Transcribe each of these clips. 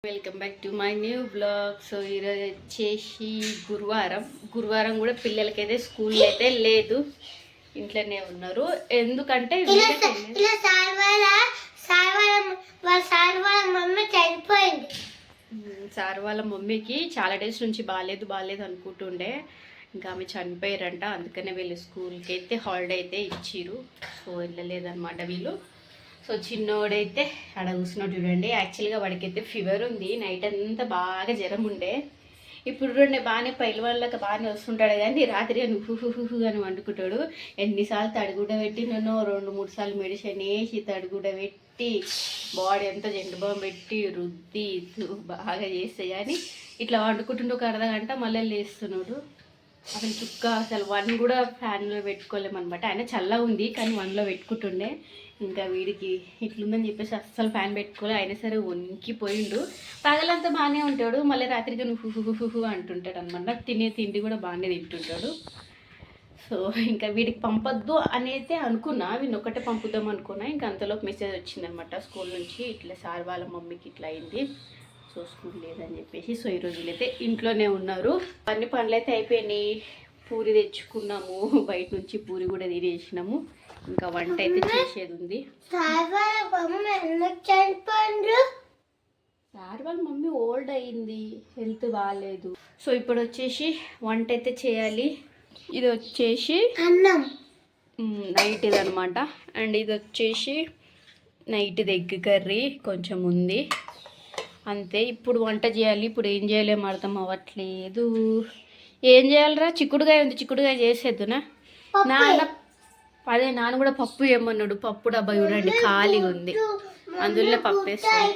Welcome back to my new blog. So ఈరోజు వచ్చేసి గురువారం కూడా పిల్లలకైతే స్కూల్ అయితే లేదు, ఇంట్లోనే ఉన్నారు. ఎందుకంటే సార్ వాళ్ళ మమ్మీకి చాలా డేస్ నుంచి బాగాలేదు అనుకుంటుండే. ఇంకా ఆమె చనిపోయారంట, అందుకనే వీళ్ళు స్కూల్కి అయితే హాలిడే అయితే ఇచ్చిరు. సో వెళ్ళలేదన్నమాట వీళ్ళు. సో చిన్నోడైతే ఆడ కూర్చున్నాడు చూడండి. యాక్చువల్గా వాడికైతే ఫీవర్ ఉంది, నైట్ అంతా బాగా జ్వరం ఉండే. ఇప్పుడు చూడండి బాగానే పైల వాళ్ళకి బాగానే వస్తుంటాడు, కానీ రాత్రి హుహుహుహు అని వండుకుంటాడు. ఎన్నిసార్లు తడిగుడ్డ పెట్టి నన్ను 2-3 సార్లు మెడిసిన్ వేసి తడిగుడ్డ పెట్టి బాడీ అంతా జెండు బాంబు పెట్టి రుద్ది బాగా చేస్తే కానీ ఇట్లా వండుకుంటుండే ఒక అర్ధగంట మళ్ళీ లేస్తున్నాడు. అసలు చుక్క అసలు 1 కూడా ఫ్యాన్లో పెట్టుకోలేమన్నమాట. ఆయన చల్లగా ఉంది కానీ 1లో పెట్టుకుంటుండే. ఇంకా వీడికి ఇట్లుందని చెప్పేసి అస్సలు ఫ్యాన్ పెట్టుకోలే, అయినా సరే వణికిపోయిండు. పగలంతా బాగానే ఉంటాడు, మళ్ళీ రాత్రికి హుహుహుహు అంటుంటాడు అనమాట. తినే తిండి కూడా బాగానే తింటుంటాడు. సో ఇంకా వీడికి పంపొద్దు అనేది అనుకున్నా, వీడిని ఒక్కటే పంపుదాం అనుకున్నా. ఇంకా అంతలోపు మెసేజ్ వచ్చిందనమాట స్కూల్ నుంచి, ఇట్లా సార్ వాళ్ళ మమ్మీకి ఇట్లా అయింది, సో స్కూల్ లేదని చెప్పేసి. సో ఈరోజు వీళ్ళైతే ఇంట్లోనే ఉన్నారు. అన్ని పనులు అయితే అయిపోయినాయి. పూరి తెచ్చుకున్నాము బయట నుంచి, పూరి కూడా తినేసినాము. ఇంకా వంట అయితే చేసేది ఉంది. సార్ వాళ్ళ మమ్మీ ఓల్డ్ అయింది, హెల్త్ బాగాలేదు. సో ఇప్పుడు వచ్చేసి వంట అయితే చేయాలి. ఇది వచ్చేసి అన్నం నైట్ ఇది అనమాట. అండ్ ఇది వచ్చేసి నైట్ ఎగ్ కర్రీ కొంచెం ఉంది, అంతే. ఇప్పుడు వంట చేయాలి. ఇప్పుడు ఏం చేయలేము అర్థం అవ్వట్లేదు. ఏం చేయాలరా? చిక్కుడుకాయ ఉంది, చిక్కుడుకాయ చేసేద్దునా? నాన్న కూడా పప్పు ఏమన్నాడు. పప్పు డబ్బా చూడండి ఖాళీగా ఉంది, అందులో పప్పు వేస్తాను.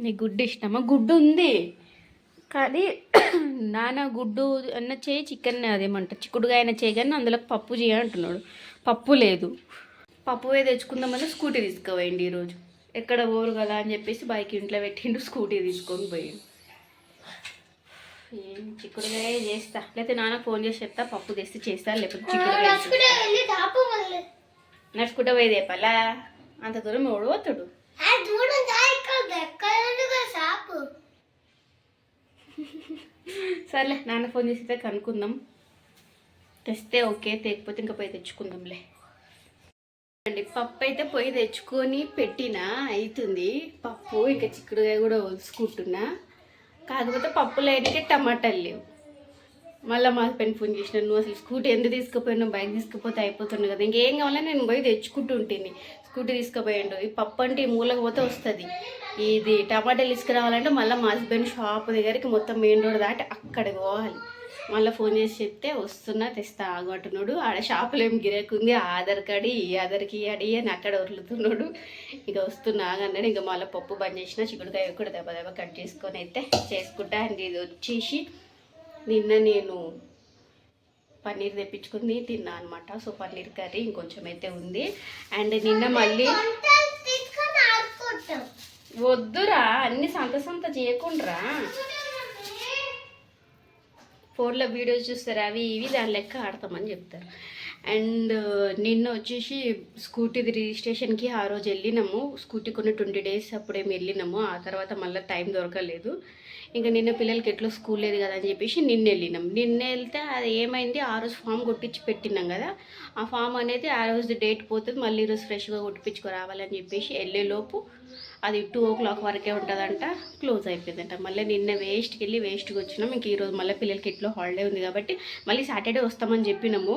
నీ గుడ్డు ఇష్టమా? గుడ్డు ఉంది కానీ నాన్న గుడ్డు అన్న చేయి, చికెన్ అదేమంట చిక్కుడుకాయ అయినా చేయగానే అందులో పప్పు చేయంటున్నాడు. పప్పు లేదు. పప్పు తెచ్చుకుందామని స్కూటీ తీసుకుపోయింది ఈరోజు. ఎక్కడ పోరు కదా అని చెప్పేసి బైక్ ఇంట్లో పెట్టిండు, స్కూటీ తీసుకొని పోయిండు. ఏం చిక్కుడుకాయ చేస్తా, లేకపోతే నాన్న ఫోన్ చేసి చెప్తా, పప్పు తెస్తే చేస్తా, లేకపోతే చిక్కుడుకాయ నడుచుకుంటా పోయి తేపాలా? అంత దూరం ఓడిపోతాడు. సర్లే నాన్న ఫోన్ చేస్తే కనుక్కుందాం, తెస్తే ఓకే, తేకపోతే ఇంకా పోయి తెచ్చుకుందాంలే. పప్పు అయితే పొయ్యి తెచ్చుకొని పెట్టినా అవుతుంది పప్పు. ఇంకా చిక్కుడుకాయ కూడా వలుసుకుంటున్నా, కాకపోతే పప్పు లేనికే టమాటాలు లేవు. మళ్ళీ మా హస్బెండ్ ఫోన్ చేసిన, నువ్వు అసలు స్కూటీ ఎందుకు తీసుకుపోయినా, బైక్ తీసుకుపోతే అయిపోతుంది కదా, ఇంకేం కావాలని నేను పోయి తెచ్చుకుంటూ ఉంటుంది. స్కూటీ తీసుకుపోయాడు. ఈ పప్పు అంటే ఈ మూలకు పోతే వస్తుంది, ఇది టమాటాలు తీసుకురావాలంటే మళ్ళీ మా హస్బెండ్ షాప్ దగ్గరికి మొత్తం మెయిన్ రోడ్ దాటి అక్కడికి పోవాలి. మళ్ళీ ఫోన్ చేసి చెప్తే వస్తున్నా తెస్తా ఆగు అంటున్నాడు. ఆడ షాపులో ఏం గిరాకుంది, ఆధార్ కార్డు ఈ ఆధార్కి అడిగి అని అక్కడ వదులుతున్నాడు. ఇక వస్తున్నా ఆగన్నాడు. ఇంకా మళ్ళీ పప్పు బంద్ చేసిన, చిక్కుడుకాయ కూడా దెబ్బ కట్ చేసుకొని అయితే చేసుకుంటా. అండ్ ఇది వచ్చేసి నిన్న నేను పన్నీర్ తెప్పించుకుని తిన్నా అనమాట. సో పన్నీర్ కర్రీ ఇంకొంచెం అయితే ఉంది. అండ్ నిన్న మళ్ళీ వద్దురా అన్ని సంత చేయకుండా ఫోన్లో వీడియోస్ చూస్తారు, అవి ఇవి దాని లెక్క ఆడతామని చెప్తారు. అండ్ నిన్న వచ్చేసి స్కూటీది రిజిస్ట్రేషన్కి ఆ రోజు వెళ్ళినాము. స్కూటీ కొన్ని 20 డేస్ అప్పుడేమి వెళ్ళినాము. ఆ తర్వాత మళ్ళీ టైం దొరకలేదు. ఇంకా నిన్న పిల్లలకి ఎట్లా స్కూల్ లేదు కదా అని చెప్పేసి నిన్న వెళ్ళినాం. నిన్న వెళ్తే అది ఏమైంది, ఆ రోజు ఫామ్ కొట్టించి పెట్టినాం కదా, ఆ ఫామ్ అనేది ఆ రోజు డేట్ పోతుంది, మళ్ళీ ఈరోజు ఫ్రెష్గా కొట్టించుకు రావాలని చెప్పేసి వెళ్ళేలోపు అది 2 o'clock వరకే ఉంటుందంట, క్లోజ్ అయిపోయిందంట. మళ్ళీ నిన్న వేస్ట్కి వెళ్ళి వేస్ట్కి వచ్చినాం. ఇంక ఈరోజు మళ్ళీ పిల్లలకి ఎట్లో హాలిడే ఉంది కాబట్టి మళ్ళీ సాటర్డే వస్తామని చెప్పినాము.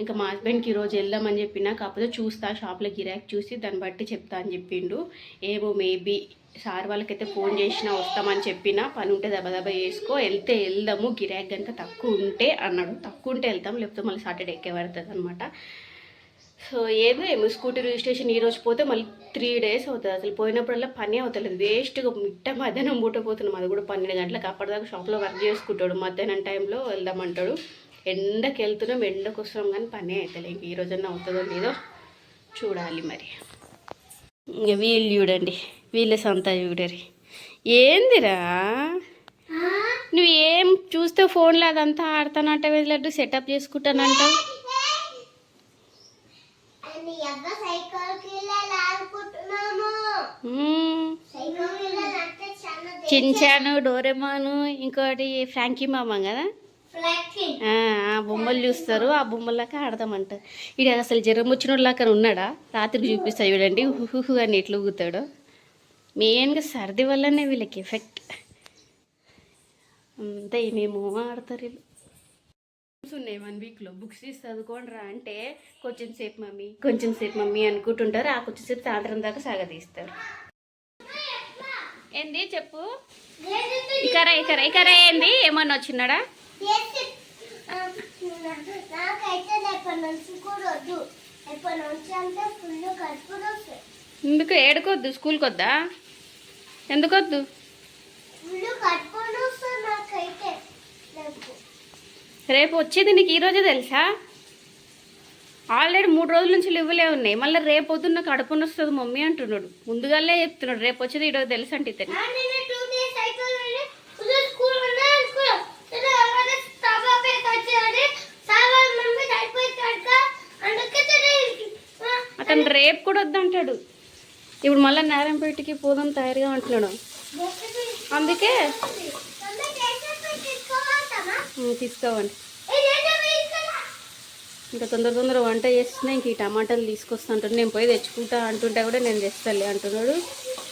ఇంకా మా హస్బెండ్కి ఈరోజు వెళ్దామని చెప్పినా, కాకపోతే చూస్తా షాప్లో గిరాక్ చూసి దాన్ని బట్టి చెప్తా అని చెప్పిండు. ఏమో మేబీ సార్ వాళ్ళకైతే ఫోన్ చేసినా వస్తామని చెప్పినా, పని ఉంటే దెబ్బ చేసుకో, వెళ్తే వెళ్దాము, గిరాక్ కనుక తక్కువ ఉంటే అన్నాడు. తక్కువ ఉంటే వెళ్తాం, లేకపోతే మళ్ళీ సాటర్డే ఎక్కే పడుతుంది అనమాట. సో ఏమో స్కూటీ రిజిస్ట్రేషన్ ఈరోజు పోతే మళ్ళీ 3 days అవుతుంది. అసలు పోయినప్పుడల్లా పని అవుతలేదు, వేస్ట్గా మిట్ట మధ్యాహ్నం పూటపోతున్నాం. అది కూడా 12 గంటలకు. అప్పటిదాకా షాప్లో వర్క్ చేసుకుంటాడు, మధ్యాహ్నం టైంలో వెళ్దామంటాడు. ఎండకి వెళ్తున్నాం, ఎండకు వస్తున్నాం కానీ పని అవుతలేదు. ఇంక ఈరోజన్నా అవుతుందో లేదో చూడాలి మరి. ఇంకా వీళ్ళు చూడండి, వీళ్ళ సంత చూడరి. ఏందిరా నువ్వు ఏం చూస్తే ఫోన్లో అదంతా ఆడతానంట, వెళ్ళట్టు సెటప్ చేసుకుంటానంట. చించాను, డోరెమాను, ఇంకోటి ఫ్రాంకీ మామ కదా, ఆ బొమ్మలు చూస్తారు. ఆ బొమ్మలకి ఆడదామంట. ఇది అసలు జ్వరం వచ్చినోళ్ళక ఉన్నాడా? రాత్రికి చూపిస్తా చూడండి, హుహు అని ఎట్లా ఊగుతాడో. మెయిన్గా సర్ది వల్లనే వీళ్ళకి ఎఫెక్ట్. అంతా ఏమేమో ఆడతారు వీళ్ళు. ఉన్నాయి 1 వీక్లో బుక్స్ తీసి చదువుకోండి రా అంటే కొంచెం సేపు మమ్మీ అనుకుంటుంటారు. ఆ కొంచెం సేపు సాయంత్రం దాకా సాగదీస్తారు. ఏంది చెప్పు. ఇకరా ఏంది, ఏమన్నా వచ్చినాడా? ఎందుకు ఏడుకోద్దు, స్కూల్కి వద్దా? ఎందుకు వద్దు? రేపు వచ్చేది నీకు ఈరోజే తెలుసా? ఆల్రెడీ 3 రోజుల నుంచి లివ్వులే ఉన్నాయి. మళ్ళీ రేపు పొద్దున్న కడుపుని వస్తుంది మమ్మీ అంటున్నాడు. ముందుగానే చెప్తున్నాడు రేపు వచ్చేది ఈరోజు తెలుసు అంటే ఇతను. అతను రేపు కూడా వద్దంటాడు. ఇప్పుడు మళ్ళీ నారాయణపేటకి పోదాం తయారుగా అంటున్నాడు. అందుకే తీసుకోవండి. ఇంకా తొందర వంట చేస్తున్నా. ఇంక ఈ టమాటాలు తీసుకొస్తా అంటున్నాడు. నేను పోయి తెచ్చుకుంటా అంటుంటే కూడా నేను తెస్తాలే అంటున్నాడు.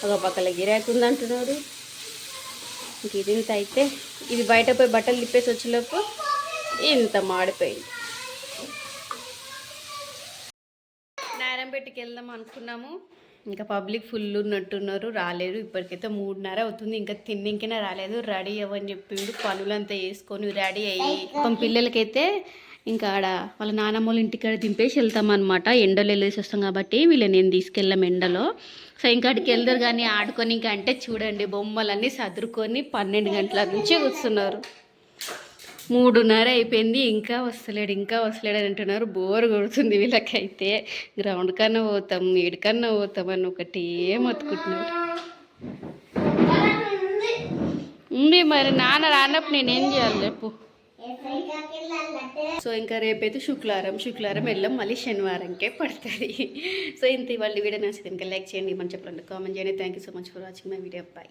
ఒక పక్కల గిరాకీ ఉంది అంటున్నాడు. ఇంక ఇది ఇంత అయితే ఇది బయట పోయి బట్టలు తిప్పేసి వచ్చేలోపు ఇంత మాడిపోయింది. నారాయణపేటకి వెళ్దాం అనుకున్నాము. ఇంకా పబ్లిక్ ఫుల్ ఉన్నట్టున్నారు, రాలేరు. ఇప్పటికైతే 3:30 అవుతుంది. ఇంకా తిన్నింకైనా రాలేదు. రెడీ అవ్వని చెప్పిండు. పనులంతా వేసుకొని రెడీ అయ్యి పిల్లలకైతే ఇంకా ఆడ వాళ్ళ నానమ్మ వాళ్ళ ఇంటికాడ దింపేసి వెళ్తామన్నమాట. ఎండలో వెళ్ళేసి వస్తాం కాబట్టి వీళ్ళని నేను తీసుకెళ్ళాం ఎండలో. సో ఇంకా అక్కడికి వెళ్తారు కానీ ఆడుకొని ఇంకా అంటే చూడండి బొమ్మలన్నీ సదురుకొని 12 గంటల నుంచి కూర్చున్నారు. 3:30 అయిపోయింది, ఇంకా వస్తలేడు అని అంటున్నారు. బోర్ కొడుతుంది వీళ్ళకైతే. గ్రౌండ్ కన్నా పోతాం, ఏడికన్నా పోతాం అని ఒకటి మొత్తుకుంటున్నారు. ఉంది మరి, నాన్న రానప్పుడు నేనేం చేయాలి రేపు? సో ఇంకా రేపైతే శుక్రవారం వెళ్ళాం, మళ్ళీ శనివారంకే పడుతుంది. సో ఇంత ఇవాళ వీడియో నచ్చితే ఇంకా లైక్ చేయండి, మన చెప్పండి, కామెంట్ చేయండి. Thank you so much for watching my video. Bye.